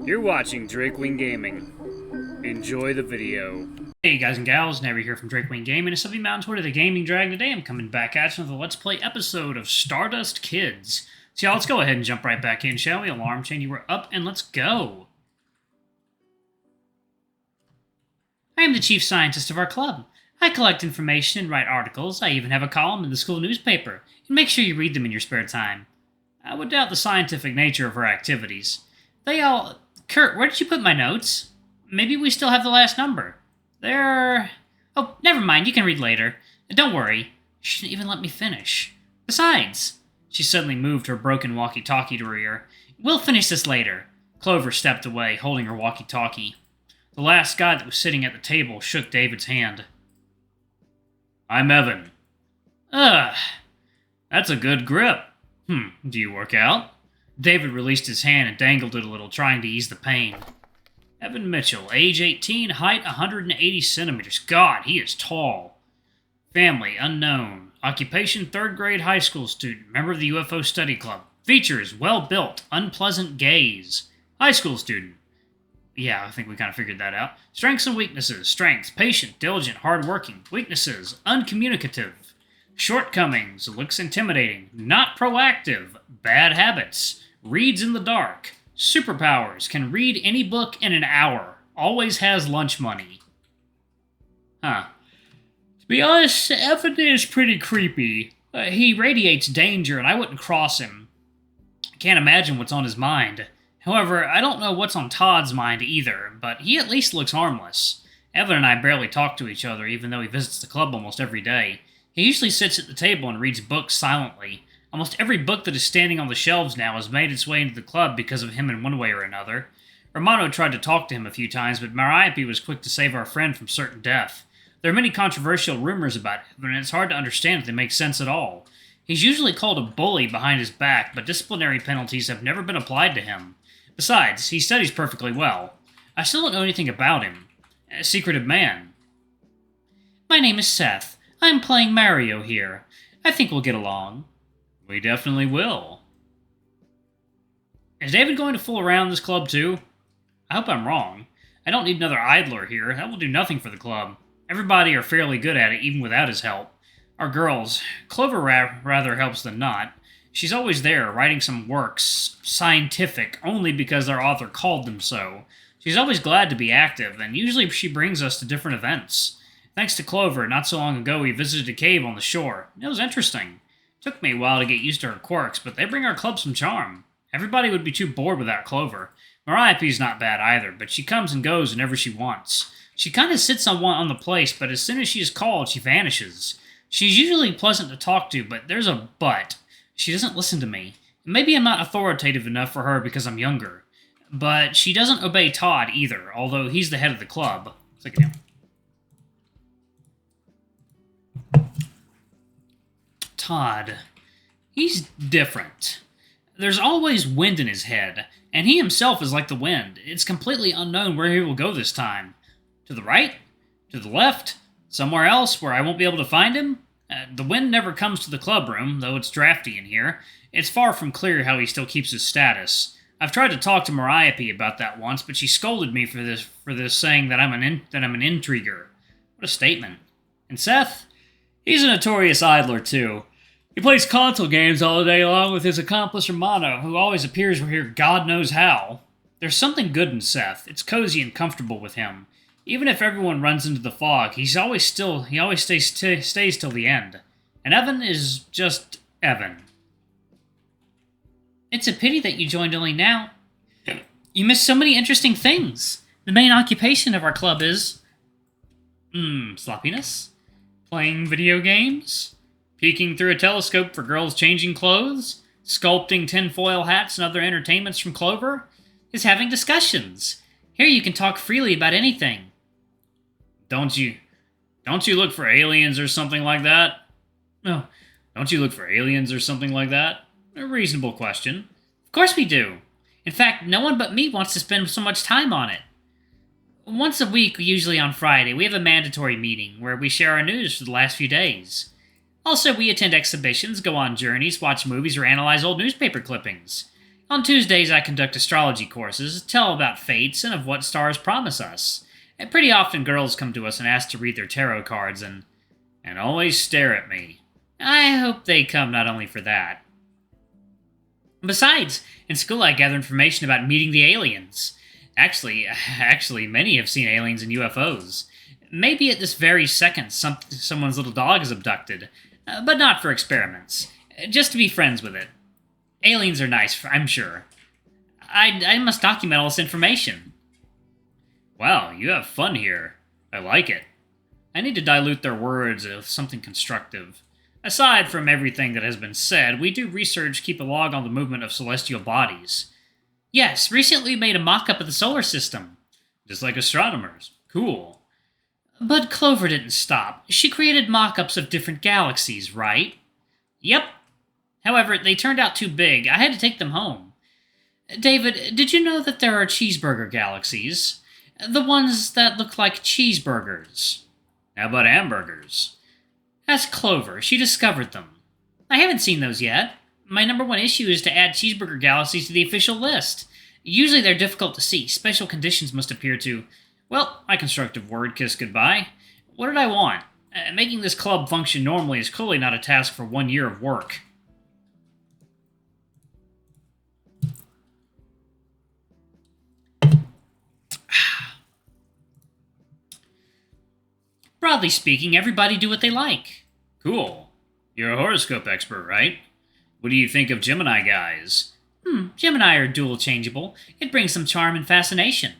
You're watching Drakewing Gaming. Enjoy the video. Hey guys and gals, Never here from Drakewing Gaming. It's Subby Mountain Toward the Gaming Dragon. Today I'm coming back at you with a Let's Play episode of Stardust Kids. So yeah, let's go ahead and jump right back in, shall we? Alarm chain, you were up, and let's go. I am the chief scientist of our club. I collect information and write articles. I even have a column in the school newspaper, and make sure you read them in your spare time. I would doubt the scientific nature of our activities. Kurt, where did you put my notes? Maybe we still have the last number. Oh, never mind, you can read later. Don't worry. She didn't even let me finish. Besides, she suddenly moved her broken walkie-talkie to her ear. We'll finish this later. Clover stepped away, holding her walkie-talkie. The last guy that was sitting at the table shook David's hand. I'm Evan. Ugh, that's a good grip. Do you work out? David released his hand and dangled it a little, trying to ease the pain. Evan Mitchell, age 18, height 180 centimeters. God, he is tall. Family, unknown. Occupation, third grade high school student. Member of the UFO study club. Features, well-built, unpleasant gaze. High school student. Yeah, I think we kind of figured that out. Strengths and weaknesses. Strengths, patient, diligent, hardworking. Weaknesses, uncommunicative. Shortcomings, looks intimidating. Not proactive. Bad habits. Reads in the dark. Superpowers, can read any book in an hour. Always has lunch money. To be honest, Evan is pretty creepy. He radiates danger, and I wouldn't cross him. I can't imagine what's on his mind. However, I don't know what's on Todd's mind either, but he at least looks harmless. Evan and I barely talk to each other, even though he visits the club almost every day. He usually sits at the table and reads books silently. Almost every book that is standing on the shelves now has made its way into the club because of him in one way or another. Romano tried to talk to him a few times, but Merope was quick to save our friend from certain death. There are many controversial rumors about him, and it's hard to understand if they make sense at all. He's usually called a bully behind his back, but disciplinary penalties have never been applied to him. Besides, he studies perfectly well. I still don't know anything about him. A secretive man. My name is Seth. I'm playing Mario here. I think we'll get along. We definitely will. Is David going to fool around this club too? I hope I'm wrong. I don't need another idler here. That will do nothing for the club. Everybody are fairly good at it, even without his help. Our girls, Clover rather helps than not. She's always there, writing some works, scientific, only because their author called them so. She's always glad to be active, and usually she brings us to different events. Thanks to Clover, not so long ago we visited a cave on the shore. It was interesting. Took me a while to get used to her quirks, but they bring our club some charm. Everybody would be too bored without Clover. Merope's not bad either, but she comes and goes whenever she wants. She kind of sits on the place, but as soon as she is called, she vanishes. She's usually pleasant to talk to, but there's a but. She doesn't listen to me. Maybe I'm not authoritative enough for her because I'm younger. But she doesn't obey Todd either, although he's the head of the club. Click it down. Todd. He's different. There's always wind in his head, and he himself is like the wind. It's completely unknown where he will go this time. To the right? To the left? Somewhere else where I won't be able to find him? The wind never comes to the club room, though it's drafty in here. It's far from clear how he still keeps his status. I've tried to talk to Merope about that once, but she scolded me for this, saying that I'm an intriguer. What a statement. And Seth? He's a notorious idler, too. He plays console games all day long with his accomplice Romano, who always appears here God knows how. There's something good in Seth. It's cozy and comfortable with him. Even if everyone runs into the fog, he always stays till the end. And Evan is just Evan. It's a pity that you joined only now. You missed so many interesting things. The main occupation of our club is... sloppiness? Playing video games? Peeking through a telescope for girls changing clothes? Sculpting tinfoil hats and other entertainments from Clover? Is having discussions. Here you can talk freely about anything. Don't you look for aliens or something like that? No, don't you look for aliens or something like that? A reasonable question. Of course we do. In fact, no one but me wants to spend so much time on it. Once a week, usually on Friday, we have a mandatory meeting where we share our news for the last few days. Also, we attend exhibitions, go on journeys, watch movies, or analyze old newspaper clippings. On Tuesdays, I conduct astrology courses, tell about fates and of what stars promise us. And pretty often, girls come to us and ask to read their tarot cards and always stare at me. I hope they come not only for that. Besides, in school I gather information about meeting the aliens. Actually, many have seen aliens and UFOs. Maybe at this very second someone's little dog is abducted, but not for experiments. Just to be friends with it. Aliens are nice, I'm sure. I must document all this information. Wow, you have fun here. I like it. I need to dilute their words with something constructive. Aside from everything that has been said, we do research, keep a log on the movement of celestial bodies. Yes, recently we made a mock-up of the solar system. Just like astronomers. Cool. But Clover didn't stop. She created mock-ups of different galaxies, right? Yep. However, they turned out too big. I had to take them home. David, did you know that there are cheeseburger galaxies? The ones that look like cheeseburgers. How about hamburgers? Ask Clover. She discovered them. I haven't seen those yet. My #1 issue is to add cheeseburger galaxies to the official list. Usually they're difficult to see. Special conditions must appear to... Well, my constructive word kiss goodbye. What did I want? Making this club function normally is clearly not a task for 1 year of work. Broadly speaking, everybody do what they like. Cool. You're a horoscope expert, right? What do you think of Gemini guys? Gemini are dual changeable. It brings some charm and fascination.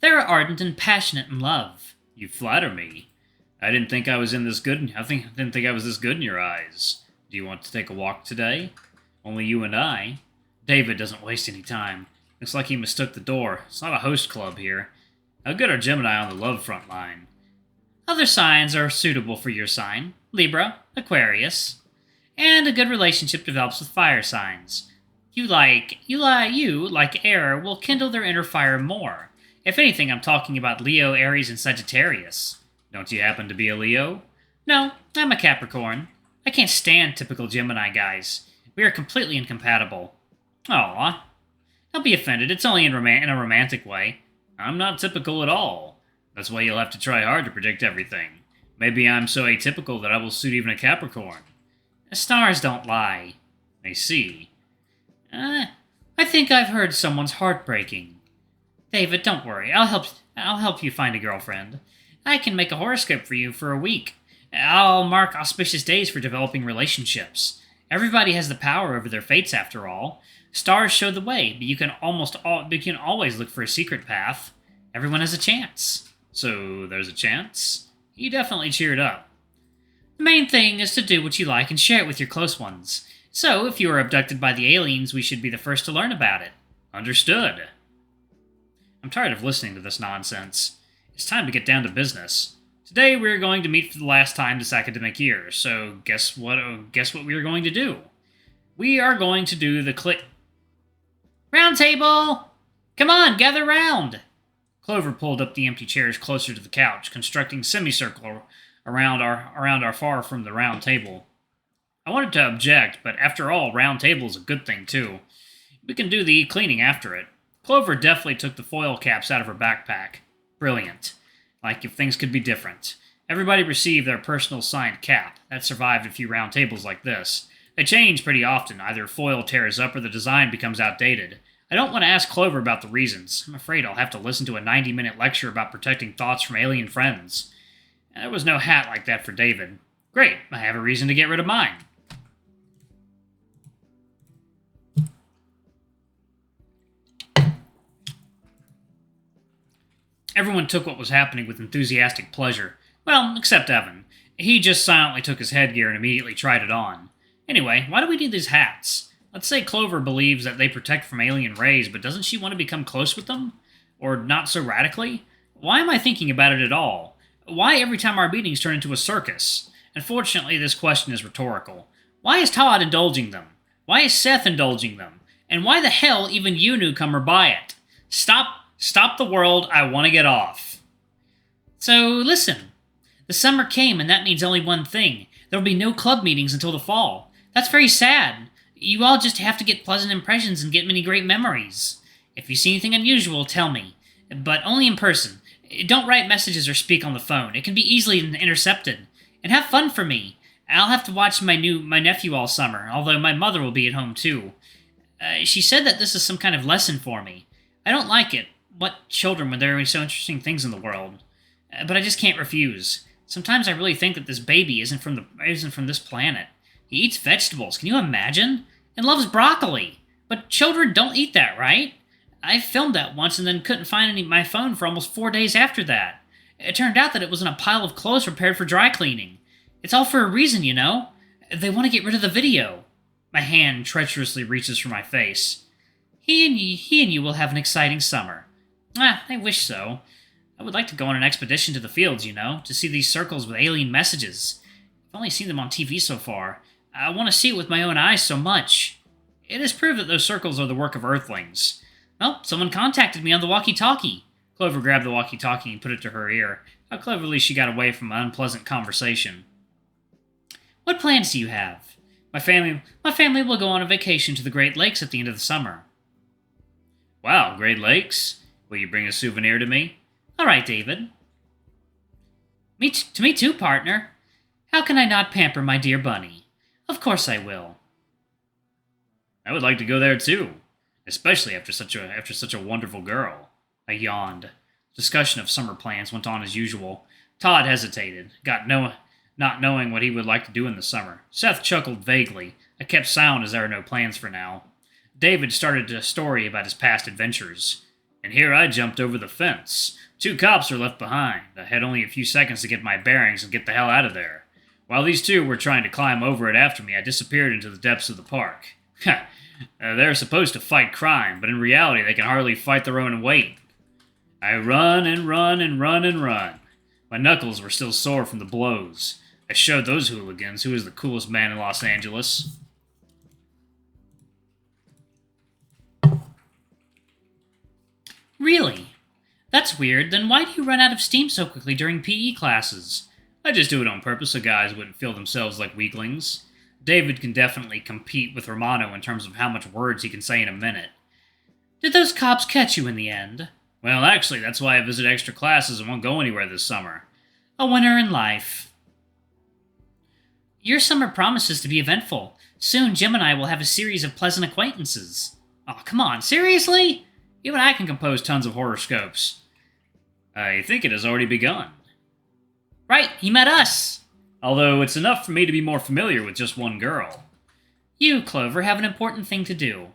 They're ardent and passionate in love. You flatter me. I didn't think I was this good in your eyes. Do you want to take a walk today? Only you and I. David doesn't waste any time. Looks like he mistook the door. It's not a host club here. How good are Gemini on the love front line? Other signs are suitable for your sign. Libra, Aquarius. And a good relationship develops with fire signs. You, like air, will kindle their inner fire more. If anything, I'm talking about Leo, Aries, and Sagittarius. Don't you happen to be a Leo? No, I'm a Capricorn. I can't stand typical Gemini guys. We are completely incompatible. Aw. Don't be offended, it's only in a romantic way. I'm not typical at all. That's why you'll have to try hard to predict everything. Maybe I'm so atypical that I will suit even a Capricorn. The stars don't lie. I see. I think I've heard someone's heart breaking. David, don't worry. I'll help you find a girlfriend. I can make a horoscope for you for a week. I'll mark auspicious days for developing relationships. Everybody has the power over their fates, after all. Stars show the way, but you can always look for a secret path. Everyone has a chance. So there's a chance? He definitely cheered up. The main thing is to do what you like and share it with your close ones. So, if you are abducted by the aliens, we should be the first to learn about it. Understood. I'm tired of listening to this nonsense. It's time to get down to business. Today we're going to meet for the last time this academic year, so guess what we are going to do? We are going to do the Round table! Come on, gather round! Clover pulled up the empty chairs closer to the couch, constructing a semicircle around our far from the round table. I wanted to object, but after all, round table is a good thing, too. We can do the cleaning after it. Clover definitely took the foil caps out of her backpack. Brilliant. Like if things could be different. Everybody received their personal signed cap. That survived a few round tables like this. They change pretty often. Either foil tears up or the design becomes outdated. I don't want to ask Clover about the reasons. I'm afraid I'll have to listen to a 90-minute lecture about protecting thoughts from alien friends. There was no hat like that for David. Great, I have a reason to get rid of mine. Everyone took what was happening with enthusiastic pleasure. Well, except Evan. He just silently took his headgear and immediately tried it on. Anyway, why do we need these hats? Let's say Clover believes that they protect from alien rays, but doesn't she want to become close with them? Or not so radically? Why am I thinking about it at all? Why every time our meetings turn into a circus? Unfortunately, this question is rhetorical. Why is Todd indulging them? Why is Seth indulging them? And why the hell even you newcomer buy it? Stop the world, I want to get off. So, listen. The summer came, and that means only one thing. There will be no club meetings until the fall. That's very sad. You all just have to get pleasant impressions and get many great memories. If you see anything unusual, tell me. But only in person. Don't write messages or speak on the phone. It can be easily intercepted. And have fun for me. I'll have to watch my nephew all summer, although my mother will be at home too. She said that this is some kind of lesson for me. I don't like it. What children when there are so interesting things in the world? But I just can't refuse. Sometimes I really think that this baby isn't from this planet. He eats vegetables, can you imagine? And loves broccoli. But children don't eat that, right? I filmed that once and then couldn't find my phone for almost 4 days after that. It turned out that it was in a pile of clothes prepared for dry cleaning. It's all for a reason, you know? They want to get rid of the video. My hand treacherously reaches for my face. He and you will have an exciting summer. I wish so. I would like to go on an expedition to the fields, you know, to see these circles with alien messages. I've only seen them on TV so far. I want to see it with my own eyes so much. It is proved that those circles are the work of Earthlings. Well, someone contacted me on the walkie-talkie. Clover grabbed the walkie-talkie and put it to her ear. How cleverly she got away from an unpleasant conversation. What plans do you have? My family will go on a vacation to the Great Lakes at the end of the summer. Wow, Great Lakes? Will you bring a souvenir to me? All right, David. To me too, partner. How can I not pamper my dear bunny? Of course I will. I would like to go there too, especially after such a wonderful girl. I yawned. Discussion of summer plans went on as usual. Todd hesitated, not knowing what he would like to do in the summer. Seth chuckled vaguely. I kept silent as there were no plans for now. David started a story about his past adventures. And here I jumped over the fence. 2 cops were left behind. I had only a few seconds to get my bearings and get the hell out of there. While these 2 were trying to climb over it after me, I disappeared into the depths of the park. They're supposed to fight crime, but in reality they can hardly fight their own weight. I run and run and run and run. My knuckles were still sore from the blows. I showed those hooligans who was the coolest man in Los Angeles. Really? That's weird. Then why do you run out of steam so quickly during PE classes? I just do it on purpose so guys wouldn't feel themselves like weaklings. David can definitely compete with Romano in terms of how much words he can say in a minute. Did those cops catch you in the end? Well, actually, that's why I visit extra classes and won't go anywhere this summer. A winner in life. Your summer promises to be eventful. Soon, Jim and I will have a series of pleasant acquaintances. Oh, come on, seriously? Even I can compose tons of horoscopes. I think it has already begun. Right, he met us. Although it's enough for me to be more familiar with just one girl. You, Clover, have an important thing to do.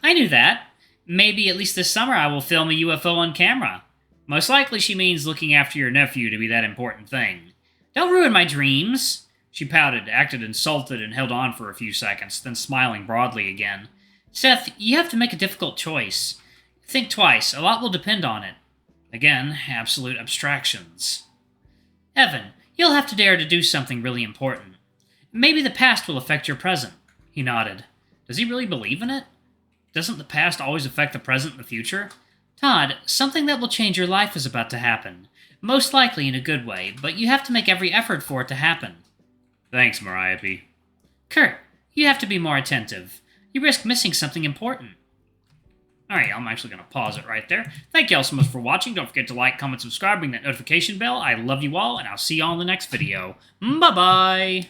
I knew that. Maybe at least this summer I will film a UFO on camera. Most likely she means looking after your nephew to be that important thing. Don't ruin my dreams. She pouted, acted insulted, and held on for a few seconds, then smiling broadly again. Seth, you have to make a difficult choice. Think twice. A lot will depend on it. Again, absolute abstractions. Evan, you'll have to dare to do something really important. Maybe the past will affect your present. He nodded. Does he really believe in it? Doesn't the past always affect the present and the future? Todd, something that will change your life is about to happen. Most likely in a good way, but you have to make every effort for it to happen. Thanks, Merope. Kurt, you have to be more attentive. You risk missing something important. Alright, I'm actually going to pause it right there. Thank you all so much for watching. Don't forget to like, comment, subscribe, ring that notification bell. I love you all, and I'll see you all in the next video. Bye-bye!